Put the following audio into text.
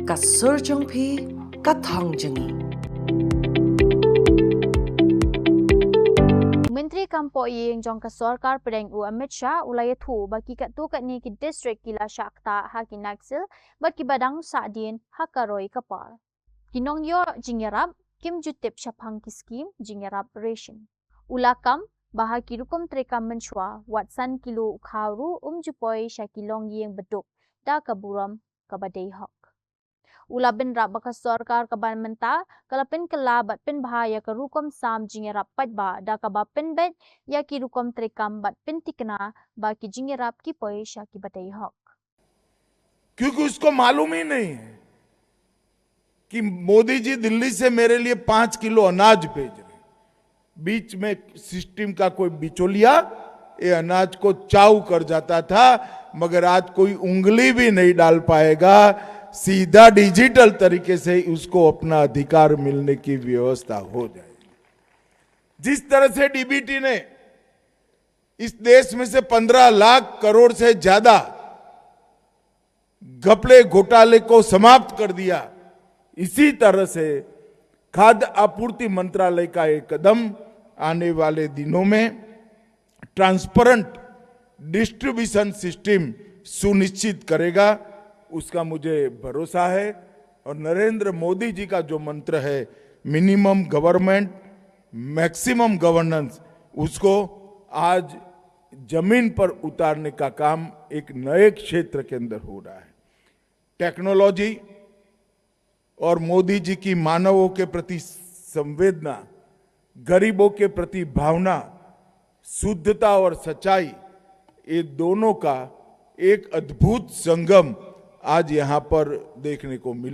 kasur jongpi kathang jengi. Menteri Kampo Ying Jong ka Sarkar Pedang U Amit Shah ulaya thu baki kat tu kat ni ki district kila Shakta haki Naxil bat ki badang Saadin hakaroi kapal. Kinong yo jingerap kim jutip syapang ki skim jingerap ration. Ulakam bahaki rukom trekam menchua watsan kilo ukharu jupoi syakilong yeng beduk da kaburam kabadai hak. Ula bin rap baka Sarkar kaban menta kalapin kelabat pin bahaya ke rukom sam jingerap patba da kabapin bet ya ki rukom trekam bat pin tikna baki jingerap ki poi syaki badai hak. क्योंकि उसको मालूम ही नहीं है कि मोदी जी दिल्ली से मेरे लिए 5 kilo अनाज भेज रहे, बीच में सिस्टम का कोई बिचौलिया ये अनाज को चाऊ कर जाता था, मगर आज कोई उंगली भी नहीं डाल पाएगा, सीधा डिजिटल तरीके से उसको अपना अधिकार मिलने की व्यवस्था हो जाएगी। जिस तरह से डीबीटी ने इस देश में से 15 लाख करोड़ से ज्यादा घपले घोटाले को समाप्त कर दिया, इसी तरह से खाद्य आपूर्ति मंत्रालय का एक कदम आने वाले दिनों में ट्रांसपेरेंट डिस्ट्रीब्यूशन सिस्टम सुनिश्चित करेगा, उसका मुझे भरोसा है। और नरेंद्र मोदी जी का जो मंत्र है मिनिमम गवर्नमेंट मैक्सिमम गवर्नेंस, उसको आज जमीन पर उतारने का काम एक नए क्षेत्र के अंदर हो रहा है। टेक्नोलॉजी और मोदी जी की मानवों के प्रति संवेदना, गरीबों के प्रति भावना, शुद्धता और सच्चाई, ये दोनों का एक अद्भुत संगम आज यहां पर देखने को मिले।